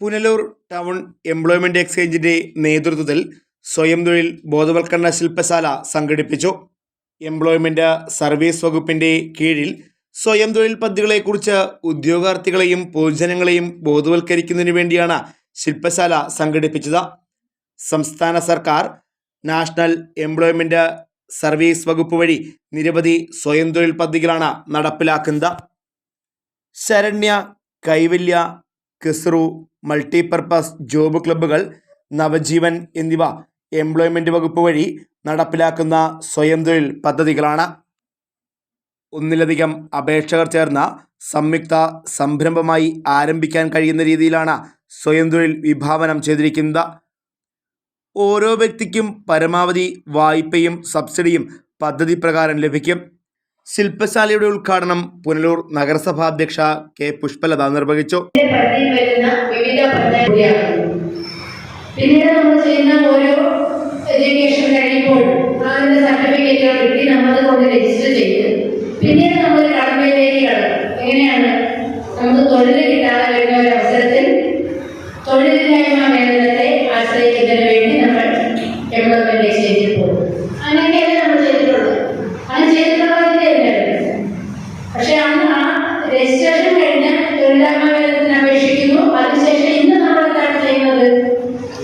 Punalur town employment എക്സ്ചേഞ്ചിന്റെ നേതൃത്വത്തിൽ സ്വയം തൊഴിൽ ബോധവൽക്കരണ ശില്പശാല സംഘടിപ്പിച്ചു. എംപ്ലോയ്മെന്റ് സർവീസ് വകുപ്പിന്റെ കീഴിൽ സ്വയം തൊഴിൽ പദ്ധതികളെക്കുറിച്ച് ഉദ്യോഗാർത്ഥികളെയും പൊതുജനങ്ങളെയും ബോധവൽക്കരിക്കുന്നതിനു വേണ്ടിയാണ് ശില്പശാല സംഘടിപ്പിച്ചത്. സംസ്ഥാന സർക്കാർ നാഷണൽ എംപ്ലോയ്മെന്റ് സർവീസ് വകുപ്പ് വഴി നിരവധി സ്വയം തൊഴിൽ പദ്ധതികളാണ് നടപ്പിലാക്കുന്നത്. ശരണ്യ, കൈവല്യ, കിസ്റു, മൾട്ടിപർപ്പസ് ജോബ് ക്ലബ്ബുകൾ, നവജീവൻ എന്നിവ എംപ്ലോയ്മെന്റ് വകുപ്പ് വഴി നടപ്പിലാക്കുന്ന സ്വയം തൊഴിൽ പദ്ധതികളാണ്. ഒന്നിലധികം അപേക്ഷകർ ചേർന്ന സംയുക്ത സംരംഭമായി ആരംഭിക്കാൻ കഴിയുന്ന രീതിയിലാണ് സ്വയം തൊഴിൽ വിഭാവനം ചെയ്തിരിക്കുന്നത്. ഓരോ വ്യക്തിക്കും പരമാവധി വായ്പയും സബ്സിഡിയും പദ്ധതി പ്രകാരം ലഭിക്കും. ശില്പശാലയുടെ ഉദ്ഘാടനം പുനലൂർ നഗരസഭാ അധ്യക്ഷ കെ പുഷ്പലത നിർവഹിച്ചു. പിന്നീട് നമ്മൾ ചെയ്യുന്ന ഓരോ എഡ്യൂക്കേഷൻ കഴിയുമ്പോൾ അതിന്റെ സർട്ടിഫിക്കറ്റുകൾ കിട്ടി നമ്മൾ കൊണ്ട് രജിസ്റ്റർ ചെയ്ത് പിന്നീട് നമ്മൾ കടമയിലേക്ക് കടക്കും. എങ്ങനെയാണ് നമുക്ക് തൊഴിൽ കിട്ടാതെ വരുന്ന ഒരു അവസരത്തിൽ തൊഴിലില്ലായ്മ വേതനത്തെ ആശ്രയിക്കുന്നതിന് വേണ്ടി നമ്മൾ എംപ്ലോയ്മെന്റ് എക്സ്ചേഞ്ചിൽ പോകും. അങ്ങനെയൊക്കെയല്ലേ നമ്മൾ ചെയ്തിട്ടുള്ളത്. അങ്ങനെ ചെയ്തിട്ടുള്ളതിന്റെ പക്ഷെ അന്ന് ആ രജിസ്ട്രേഷൻ കഴിഞ്ഞ് തൊഴിലില്ലായ്മ വേതനത്തിന് അപേക്ഷിക്കുന്നു. അതിനുശേഷം ഇന്ന് നമ്മൾ എന്താണ് ചെയ്യുന്നത്?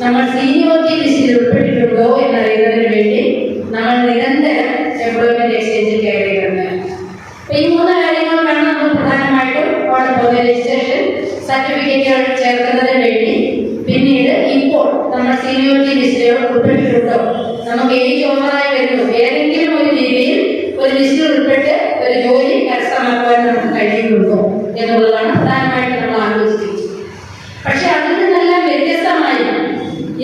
നമ്മൾ സീനിയോറിറ്റി ലിസ്റ്റിൽ ഉൾപ്പെട്ടിട്ടുണ്ടോ എന്നറിയുന്നതിന് വേണ്ടി നമ്മൾ നിരന്തരം എംപ്ലോയ്മെന്റ് എക്സ്ചേഞ്ചിൽ കയറിയിരുന്നത്. ഈ മൂന്ന് കാര്യങ്ങൾക്കാണ് നമ്മൾ പ്രധാനമായിട്ടും അവിടെ രജിസ്ട്രേഷൻ സർട്ടിഫിക്കറ്റുകൾ ചേർക്കുന്നതിന് വേണ്ടി. പിന്നീട് ഇപ്പോൾ നമ്മൾ സീനിയോറിറ്റി ലിസ്റ്റിൽ ഉൾപ്പെട്ടിട്ടുണ്ടോ, നമുക്ക് ഏജ് ഓവറായി വരുന്നു, ഏതെങ്കിലും ഒരു രീതിയിൽ ഒരു ലിസ്റ്റിൽ ഉൾപ്പെട്ട് ഒരു ജോലി കരസ്ഥമാക്കുവാൻ നമുക്ക് കഴിയുന്നുണ്ടോ എന്നുള്ളതാണ് പ്രധാനമായിട്ട് നമ്മൾ ആലോചിച്ചിരിക്കുന്നത്. പക്ഷെ അതിൽ നിന്നെല്ലാം വ്യത്യസ്തമായി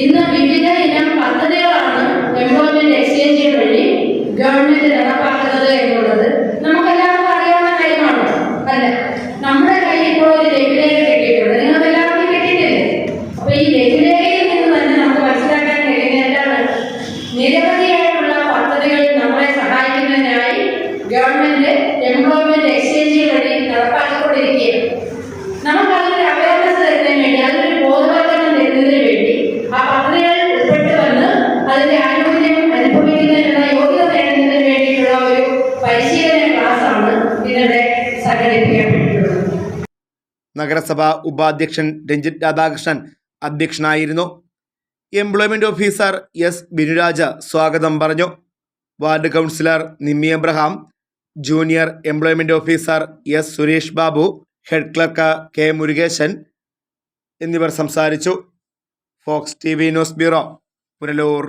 ഇന്ന് വിവിധ ഇനം പദ്ധതികളാണ് എംപ്ലോയ്മെന്റ് എക്സ്ചേഞ്ച് വഴി ഗവൺമെന്റ് നടപ്പാക്കുന്നത് എന്നുള്ളത് നമുക്കെല്ലാവർക്കും അറിയാവുന്ന കാര്യമാണ്. അല്ല, നമ്മുടെ കയ്യിൽ ഇപ്പോൾ ഒരു ലഘുലേഖ കിട്ടിയിട്ടുണ്ട്. നിങ്ങൾക്ക് എല്ലാവർക്കും കിട്ടിയിട്ടില്ലേ? അപ്പൊ ഈ ലഘുലേഖയിൽ നിന്ന് തന്നെ നമുക്ക് മനസ്സിലാക്കാൻ കഴിയുന്ന എന്താണ്? നിരവധിയായിട്ടുള്ള പദ്ധതികൾ നമ്മളെ സഹായിക്കുന്നതിനായി ഗവൺമെന്റ് എംപ്ലോയ്മെന്റ് എക്സ്ചേഞ്ച് വഴി നടപ്പാക്കിക്കൊണ്ടിരിക്കുകയാണ്. നമുക്ക് അതിനൊരു അവയർനെസ് തരുന്നതിന് വേണ്ടി, അതിനൊരു ബോധവൽക്കരണം തരുന്നതിന് വേണ്ടി ആ പദ്ധതികളിൽ ഉൾപ്പെട്ട് വന്ന് അതിന്റെ ആനുകൂല്യം അനുഭവിക്കുന്നതിനുള്ള യോഗ്യത നേടുന്നതിന് വേണ്ടിയിട്ടുള്ള ഒരു പരിശീലന ക്ലാസ്സാണ് ഇതിവിടെ സംഘടിപ്പിക്കപ്പെട്ടിട്ടുള്ളത്. നഗരസഭാ ഉപാധ്യക്ഷൻ രഞ്ജിത്ത് രാധാകൃഷ്ണൻ അധ്യക്ഷനായിരുന്നു. എംപ്ലോയ്മെന്റ് ഓഫീസർ എസ് ബിനുരാജ് സ്വാഗതം പറഞ്ഞു. Ward councillor Nimmi Abraham, junior employment officer S Suresh Babu, head clerk K Murukesan എന്നിവർ സംസാരിച്ചു. Fox TV news bureau, Punalur.